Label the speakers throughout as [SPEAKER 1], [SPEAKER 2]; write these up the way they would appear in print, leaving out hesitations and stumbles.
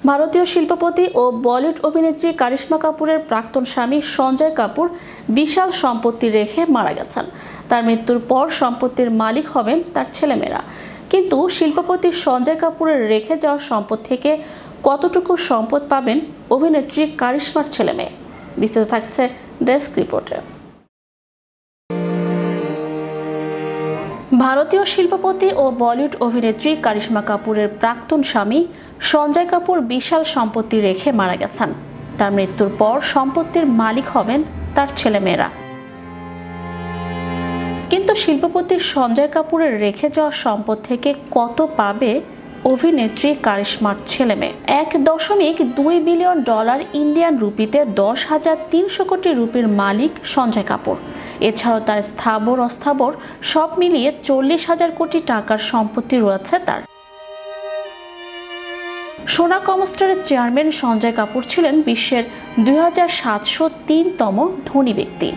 [SPEAKER 1] ভারতীয় শিল্পপতি ও বলিউড অভিনেত্রী কারিশমা কাপুরের প্রাক্তন স্বামী সঞ্জয় কাপুর বিশাল সম্পত্তি রেখে মারা গেছেন। তার মৃত্যুর পর সম্পত্তির মালিক হবেন তার ছেলেমেয়েরা। কিন্তু শিল্পপতি সঞ্জয় কাপুরের রেখে যাওয়া সম্পদ থেকে কতটুকু সম্পদ পাবেন অভিনেত্রী কারিশমার ছেলেমেয়ে? বিস্তারিত থাকছে ডেস্ক রিপোর্টে। ভারতীয় শিল্পপতি ও বলিউড অভিনেত্রী কারিশমা কাপুরের প্রাক্তন স্বামী সঞ্জয় কাপুর বিশাল সম্পত্তি রেখে মারা গেছেন। তার মৃত্যুর পর সম্পত্তির মালিক হবেন তার ছেলেমেয়েরা। কিন্তু শিল্পপতি সঞ্জয় কাপুরের রেখে যাওয়া সম্পদ থেকে কত পাবে অভিনেত্রী কারিশমার ছেলেমেয়ে? $1.2 বিলিয়ন ইন্ডিয়ান রুপিতে 10,300 কোটি রুপির মালিক সঞ্জয় কাপুর। এছাড়াও তার স্থাবর অস্থাবর সব মিলিয়ে 40,000 কোটি টাকার সম্পত্তি রয়েছে তার। সোনা কমস্টারের চেয়ারম্যান সঞ্জয় কাপুর ছিলেন বিশ্বের 2703তম ধনী ব্যক্তি।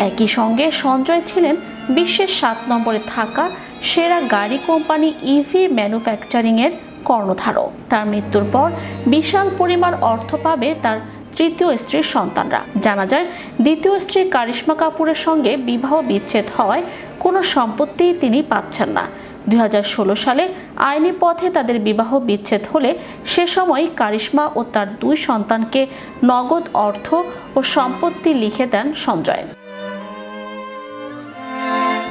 [SPEAKER 1] একই সঙ্গে সঞ্জয় ছিলেন বিশ্বের 7 নম্বরে থাকা সেরা গাড়ি কোম্পানি ইভি ম্যানুফ্যাকচারিং এর কর্ণধারক। তার মৃত্যুর পর বিশাল পরিমাণ অর্থ পাবে তার তৃতীয় স্ত্রীর সন্তানরা। জানা যায়, দ্বিতীয় স্ত্রী কারিশমা কাপুরের সঙ্গে বিবাহ বিচ্ছেদ হওয়ায় কোনো সম্পত্তি তিনি পাচ্ছেন না। 2016 সালে আইনি পথে তাদের বিবাহ বিচ্ছেদ হলে সে সময় কারিশমা ও তার 2 সন্তানকে নগদ অর্থ ও সম্পত্তি লিখে দেন সঞ্জয়।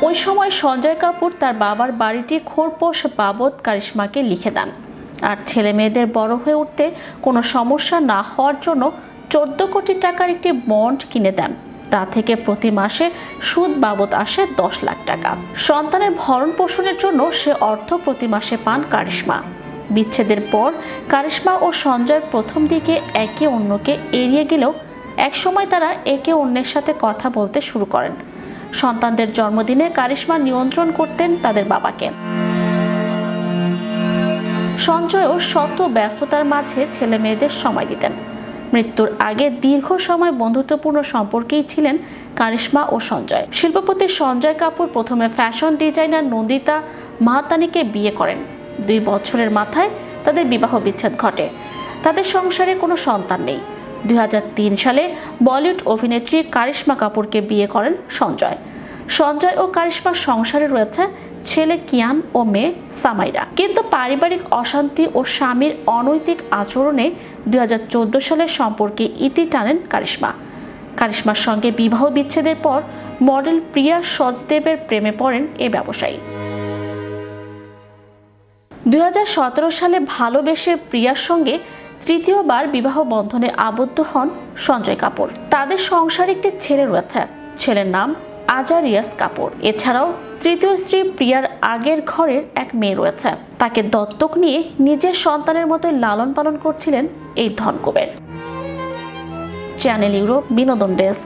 [SPEAKER 1] ওই সময় সঞ্জয় কাপুর তার বাবার বাড়িটি খোরপোশ বাবদ কারিশমাকে লিখে দেন, আর ছেলে মেয়েদের বড় হয়ে উঠতে কোনো সমস্যা না হওয়ার জন্য 14 কোটি টাকার একটি বন্ড কিনে দেন। তা থেকে প্রতি মাসে সুদ বাবদ আসে 10 লাখ টাকা। সন্তানের ভরণ পোষণের জন্য সে অর্থ প্রতি মাসে পান কারিশমা। বিচ্ছেদের পর কারিশমা ও সঞ্জয় প্রথম দিকে একে অন্যকে এড়িয়ে গেলেও একসময় তারা একে অন্যের সাথে কথা বলতে শুরু করেন। সন্তানদের জন্মদিনে কারিশমা নিয়ন্ত্রণ করতেন তাদের বাবাকে। সঞ্জয়ও শত ব্যস্ততার মাঝে ছেলে মেয়েদের সময় দিতেন। মৃত্যুর আগে দীর্ঘ সময় বন্ধুত্বপূর্ণ সম্পর্কেই ছিলেন কারিশমা ও সঞ্জয়। শিল্পপতি সঞ্জয় কাপুর প্রথমে ফ্যাশন ডিজাইনার নন্দিতা মাহাতানিকে বিয়ে করেন। 2 বছরের মাথায় তাদের বিবাহ বিচ্ছেদ ঘটে। তাদের সংসারে কোনো সন্তান নেই। 2003 সালে বলিউড অভিনেত্রী কারিশমা কাপুরকে বিয়ে করেন সঞ্জয়। সঞ্জয় ও কারিশমার সংসারে রয়েছে ছেলে কিয়ান ও মেয়ে সামাইরা। কিন্তু পারিবারিক অশান্তি ও স্বামীর অনৈতিক আচরণে 2014 সালের সম্পর্কে ইতি টানেন কারিশমা। কারিশমার সঙ্গে বিবাহ বিচ্ছেদের পর মডেল প্রিয়া সচদেবের প্রেমে পড়েন এ ব্যবসায়ী। 2017 সালে ভালোবেসে প্রিয়ার সঙ্গে তৃতীয়বার বিবাহ বন্ধনে আবদ্ধ হন সঞ্জয় কাপুর। তাদের সংসারে একটি ছেলে রয়েছে, ছেলের নাম আজারিয়াস কাপুর। এছাড়াও তৃতীয় স্ত্রী প্রিয়ার আগের ঘরের এক মেয়ে রয়েছে। তাকে দত্তক নিয়ে নিজের সন্তানের মতোই লালন পালন করছিলেন এই ধনকুবের। চ্যানেল ইউরোপ বিনোদন ডেস্ক।